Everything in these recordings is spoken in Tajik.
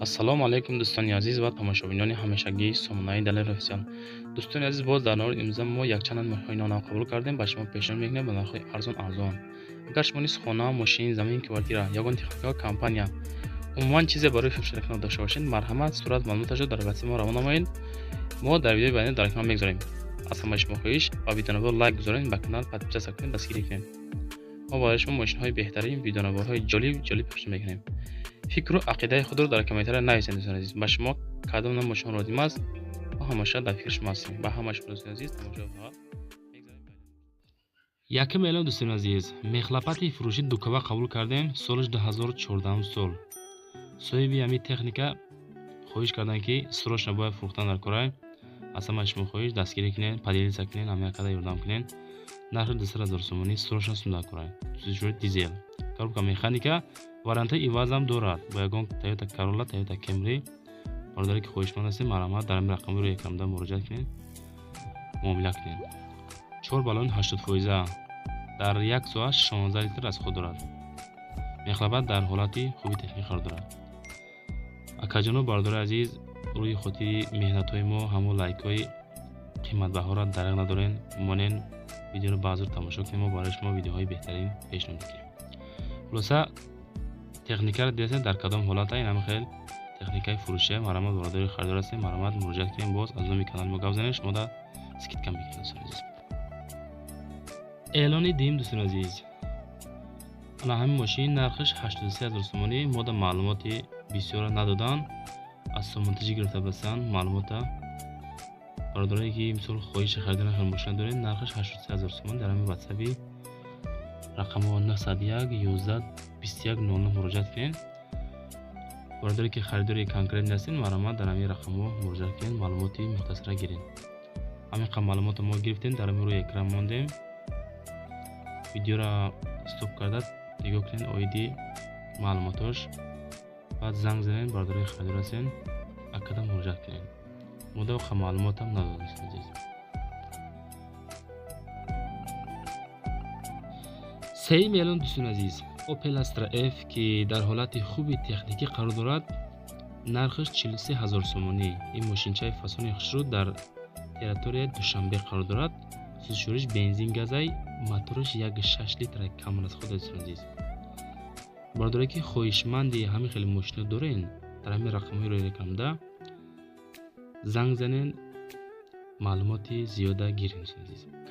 ассалому алайкум дӯстони азиз ва тамошобинони ҳамешагии сомонаи далери офисиал. дӯстони азиз, боз дар навори имрӯза мо якчанд меҳмонои нонав қабул кардем. ба шумо пешниҳод мекунем ба нархҳои арзон. агар шумо низ хона, мошин, замин, квартира ягон техника компания умуман чизе барои фурӯш кардан дошта бошед, марҳамат сурат маълумоташро дар ватсап мо равона намоед. мо дар видеои байнӣ дар канал мегузорем. аз ҳамаи шумо хоҳиш ба видеонавор лайк гузоред, ба канал подписатсия кунед, дастгирӣ кунед. мо барои шумо мошинҳои беҳтарин, видеонаворҳои ҷолиб пешниҳод мекунем. фикру ақидаи худро дар комментария нависед. дӯстони азиз, ба шумо кадом нам мошин лозим аст, мо ҳамаша дар фикри шумо ҳастем. ба ҳама шумо дӯстони азиз тамошо фақат мегзарем. Якм эълон дӯстони азиз, мехлапати фурӯши дукава қабул кардем. солиш 2014 сол. соҳиби ҳамин техника хоҳиш кардан ки срош набояд фурӯхтан дар кора. аз ҳамаи шумо хоҳиш дастгирӣ кунед, поделиться кунед, ҳама якада ёрдам кунед. нархи 200 000 сомонӣ срош ҳастум дар кора. сӯзишвори дизел, коробка механика, варантаи ивазам дорад. бо ягон Toyota Corolla, Toyota Camry бардоре ки хоҳишманд ҳастем, марҳамат дар ҳамин рақамҳои рӯи экранда муроҷиат кунед, муомила кунед. 4 баллони 80% дар 1 соат 16 литр аз худ дорад. мехлабат дар ҳолати хуби техник қарор дорад. акаҷоноб бардори азиз, рӯи хотири меҳнатҳои мо ҳамон лайкҳои қиматбаҳоро дариқ надорен. монен видеоро баъзур тамошо кунем, мо барои шумо видеоҳои беҳтарин пешниҳод мекунем. хулоса техникаро дидасен дар кадом ҳолат ин ҳамин хел техникаи фурӯши марҳамат бародори харидор ҳастем, марҳамат муроҷиат кунем. боз аз номи канали мо гап занем, шумо да скидка мекунем. дӯстони азиз, эълони дим дӯстони азиз, ана ҳамин мошин нархиш 83 000 сомонӣ. мо да маълумоти бисёра надодан, аз сомонтажӣ гирифта бастан маълумота бародарое ки мисол хоҳиши харидани ҳамин мошина доред, нархиш 83 000 сомон. дар ҳамин ватсаби рақамо 901 11 21 00 муроҷиат кунед. бародаре ки харидори конкретни ҳастед, марҳамат дар ҳамин рақамо муроҷиат кунед, маълумоти мухтасара гиред. ҳамин қадр маълумотро мо гирифтем, дар ҳамин рӯи экран мондем. видеоро стоп карда нигоҳ кунед оиди маълумотош, баъд занг занед, бародаре харидор ҳастед, акада муроҷиат кунед. мудовқа маълумотам надодем. сеюм эълон дӯстони азиз, Opel Astra F ки дар ҳолати хуби техникӣ қарор дорад, нархиш 43 000 сомонӣ. ин мошинчаи фасони хушрӯ дар территорияи Душанбе қарор дорад. сӯзишвориш бензин газай, моториш 1.6 литр камер аз худ. дӯстони азиз, бародаре ки хоҳишманди ҳамин хели мошино дорен, дар ҳамин рақамҳои рӯи рекламда занг занен, маълумоти зиёда гирен.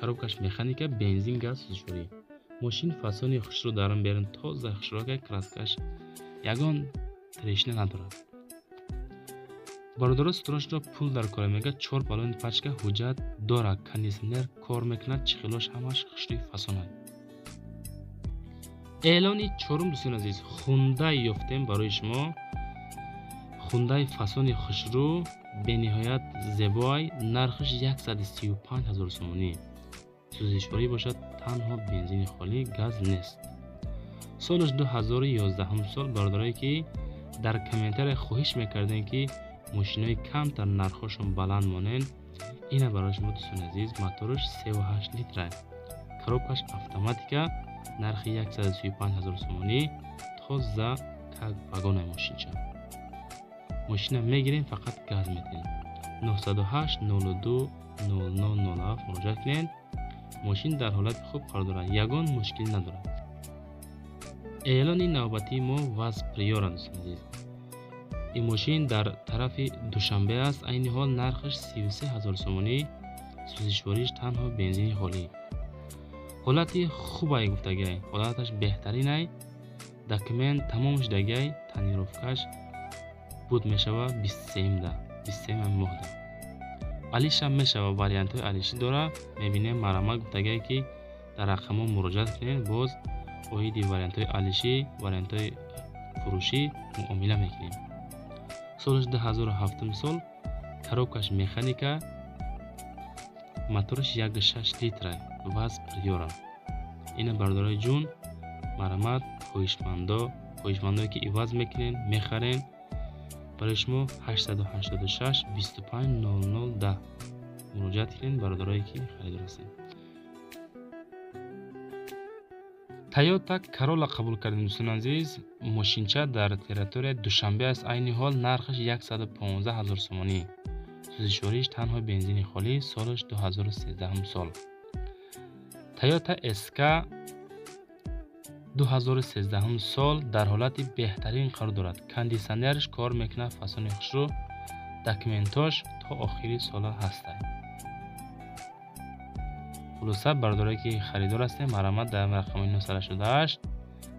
коробкаш механика, бензин газ, сӯзишворӣ. мошин фасони хушрӯ дарон берун, тоза хушрӯка, краскаш ягон трешина надорад. бародаро строншро пул дар кора мега, 4 баллони пачка ҳуҷҷат дорад, кондитсионер кор мекунад, чихелош ҳамаш хушрӯи фасонад. эълони чорум дӯстони азиз, Hyundai ёфтем барои шумо. Hyundai фасони хушрӯ бениҳоят зебой, нархиш 135 000 сомонӣ. сӯзишворӣ бошад, танҳо бензини холӣ, газ нест. солиш 2011 сол. бародарое ки дар комментария хоҳиш мекардем ки мошинои камтар нархҳошон баланд монен, ина барои шумо дӯстони азиз. моториш 3.8 литр, коробкаш автоматика, нархи 135 000 сомонӣ. тоза как вагонаи мошинча. мошина мегирем, фақат газ метем. 908 02 0007 муроҷиат кунед. мошин дар ҳолати хуб қарор дорад, ягон мушкилӣ надорад. эълони навбатии мо ВАЗ Приора дӯстони азиз, ин мошин дар тарафи Душанбе аст. айни ҳол нархиш 33 000 сомонӣ. сӯзишвориш танҳо бензини холӣ. ҳолати хубай гуфтагиай, ҳолаташ беҳтаринай, документ тамом шудагиай, танировкаш буд мешава 23 моҳда. алишам мешава, вариантҳои алиши дора. мебинем марҳамат гуфтагиай ки дар рақамо муроҷиат кунед, боз оиди вариантҳои алиши, вариантҳои фурӯшӣ муомила мекунем. солиш 2007 сол. коробкаш механика, моториш 1.6 литр, ВАЗ Приора. ина бародарои ҷун, марҳамат, хоҳишмандое ки иваз мекунен, мехарен, барои шумо 886 25 00 10 муроҷиат кунед, бародарое ки харидор ҳастед. Toyota Corolla qabul kardیم دوستان عزیز. ماشینچه در تریتوری دوشنبه است. عین حال نرخش 115,000 سومانی. سوزشوریش تنها بنزین خالی، سالش 2013 سال. Toyota SK 2013 سال در حالت بهترین قرار دارد. کاندیشنرش کار میکنه، فسان خشرو، داکومنتاش تا آخری سال هسته. خلاصه برداری که خریدار هستیم مرمت در رقم 968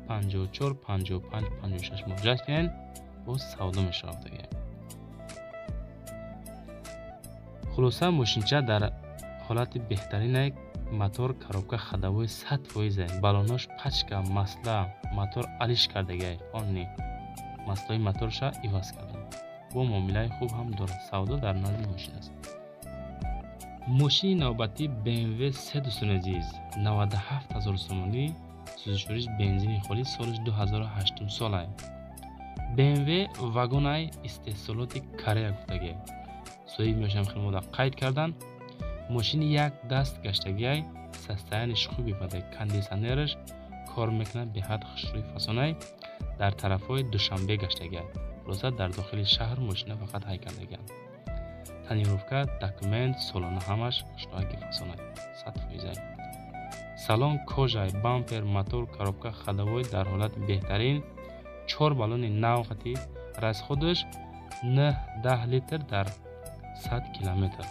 54 55 56 مراجعه کنین باز سودا میشه دیگه. خلاصه ماشینچه در حالت بهترین мотор коробка ходовой 100%، балонош пачка, масла, мотор алиш кардагай, онни маслои моторша иваз кардам. бо муомилаи хуб ҳам дорад. савдо дар назди мошин аст. мошини навбатӣ BMW 3 азиз 97000 сомонӣ, сӯзишвориш бензини холӣ, солиш 2008 сол ай. BMW вагонай истеҳсолоти Корея гуфтагай. соҳиби мошинам хеле мода қайд кардан. мошини як даст гаштагиай, состояниш хуби бадай, кондиционераш кор мекунад, беҳад хушрӯи фасонай, дар тарафҳои душанбе гаштагиай. рӯза дар дохили шаҳр мошина фақат ҳай кардагиан. тонировка, документ, солона ҳамаш хушрӯи фасонай 100%. салон кожай, бампер, мотор, коробка ходовой дар ҳолати беҳтарин, 4 баллони навқати, расходаш 9-10 литр дар 100 километр.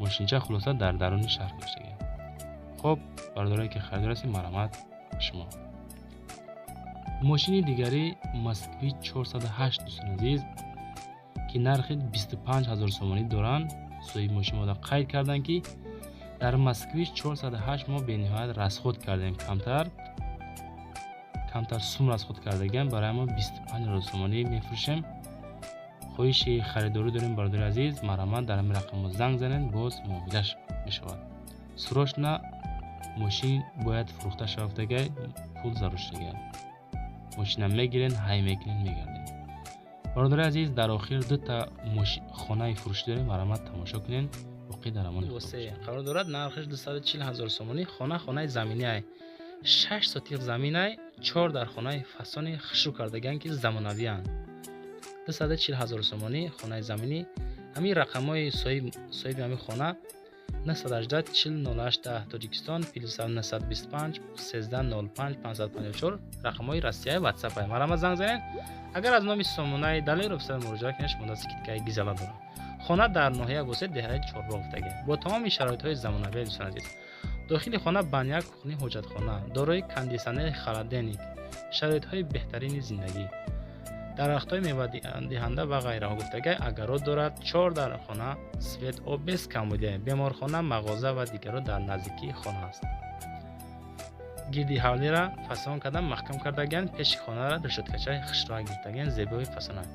мошинча хулоса дар даруни шаҳр гаштагиан. хоб, бардорае ки харидор ҳастем, марҳамат шумо. мошини дигари Москвич 408 дӯстон азиз ки нархи 25000 сомонӣ доранд. соҳиби мошин мода қайд карданд ки дар Москвич 408 мо бениҳоят расход кардем, камтар сум расход кардагиан, барои мо 25000 сомонӣ мефурӯшем. хоҳиши харидорӣ дорем бардори азиз, марҳамат дар ҳамин рақамҳо занг занед, боз муомилаш мешавад. срочно мошин бояд фурӯхта шавад дагай, пул зарур шудагай. мошина мегирен, ҳай мекунен, мегарден. бардори азиз, дар охир дута хонаи фурӯшӣ дорем, марҳамат тамошо кунен. боқӣ дар амони Худо қарор дорад. нархиш 240000 сомонӣ. хонаи заминиай 6 сотиқ заминай, 4 дар хонаи фасони хушрӯ кардаган ки замонавиянд. 240000 сомонӣ хонаи заминӣ. ҳамин рақамҳои соҳиби ҳамин хона 918 4008 Тоҷикистон, +925 1305 554 рақамҳои Россияи WhatsApp ай. марҳамат занг занед. агар аз номи Сомонаи Далеров сар муроҷиат кунед, шумо скидкаи гизала дорад. хона дар ноҳияи восит деҳаи Чорроҳ уфтагӣ бо тамоми шароитҳои замонавии дӯстон азиз. дохили хона баняк, кухни, ҳоҷатхона, дорои кондиционери холодильник, шароитҳои беҳтарини зиндагӣ, дарахтҳои мевадиҳанда ва ғайраҳо гуфтагай. агарот дорад. 4 дар хона, свет, об без камбудия, беморхона, мағоза ва дигаро дар наздикии хона аст. гирди ҳавлира фасон карда маҳкам кардаган, пеши хонара решеткачаи хушрӯа гиртаган, зебои фасонай.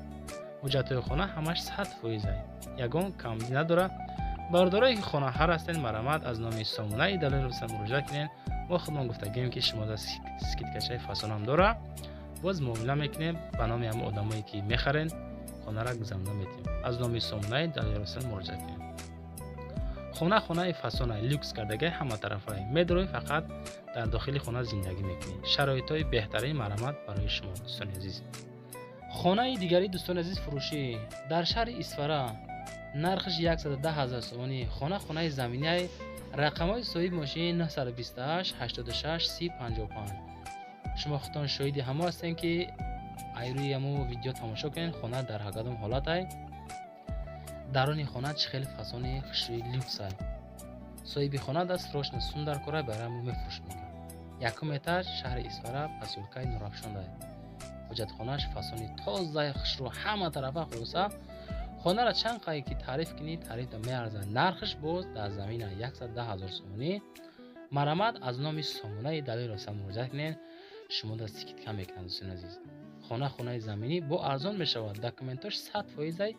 ҳуҷҷатҳои хона ҳамаш 100% ай. ягон камбудӣ надорад. бардорае ки хонаҳар ҳастед, марҳамат аз номи Сомонаи Далеров сар муроҷиат кунед. мо худмон гуфтагем ки шумо скидкачаи фасонам дора, боз муомила мекунем ба номи ҳамон одамое ки мехарен, хонара гузаронда метавем. аз номи Сомонаи Далеров сар муроҷиат кунем. хонаи фасонай, люкс кардагай, ҳаматарафаи. медорои фақат дар дохили хона зиндагӣ мекунед. шароитҳои беҳтарин, марҳамат барои шумо дӯстони азиз. хонаи дигари дӯстони азиз фурӯшӣ дар шаҳри Исфара, нархиш 110000 сомонӣ. хонаи заминиай. рақамҳои соҳиби мошин 928 86 3055. шумо худтон шоҳиди ҳамо ҳастем ки айрӯи ҳамо видео тамошо кунед. хона дар ҳагадом ҳолат ай. дарони хона чӣ хеле фасони хушрӯи люкс ай. соҳиби хона даст срочно сум дар кора барои ҳамо мефурӯшем. 1 этаж, шаҳри Исфара, посёлкаи Нурафшон ай. ҳоҷатхонааш фасони тозаи хушрӯ, ҳама тарафа хулоса. хонара чанд қай ки таъриф кунӣ, таърифда меарзад. нархиш боз дар замин 110000 сомонӣ. марҳамат аз номи Сомонаи Далеров сар муроҷиат кунед. шумо дар скидка мекунад дӯстони азиз. хонаи заминӣ бо арзон мешавад. документаш 100% ай.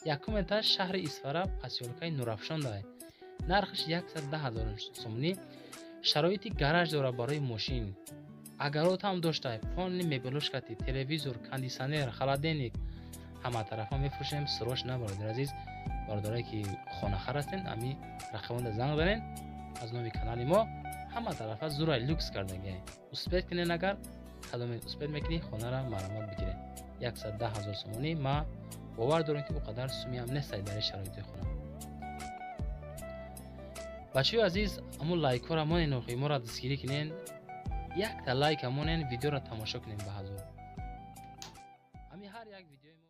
1 этаж, шаҳри Исфара, посёлкаи Нурафшон ай. нархиш 110000 сомонӣ. шароити гараж дора барои мошин. агарот ҳам доштай. панели мебелошкати, телевизор, кондиционер, холодильник, ҳама тарафа мефурӯшем. срочно бародари азиз, бардорае ки хонахар ҳастен, ами рақамонда занг занед. аз номи канали мо ҳама тарафа зурай люкс кардагӣ. успед кунен, агар кадоме успед мекунӣ хонара марамат бигирен. 110,000 сомонӣ. ма бовар дорем ки бу қадар суми ҳам нест дар шароити хона. бачаҳои азиз, аммо лайкҳоро монен, охи моро дастгирӣ кунен. якта лайк монен, видеоро тамошо кунен ба ҳазор. ҳами ҳар як видеои мо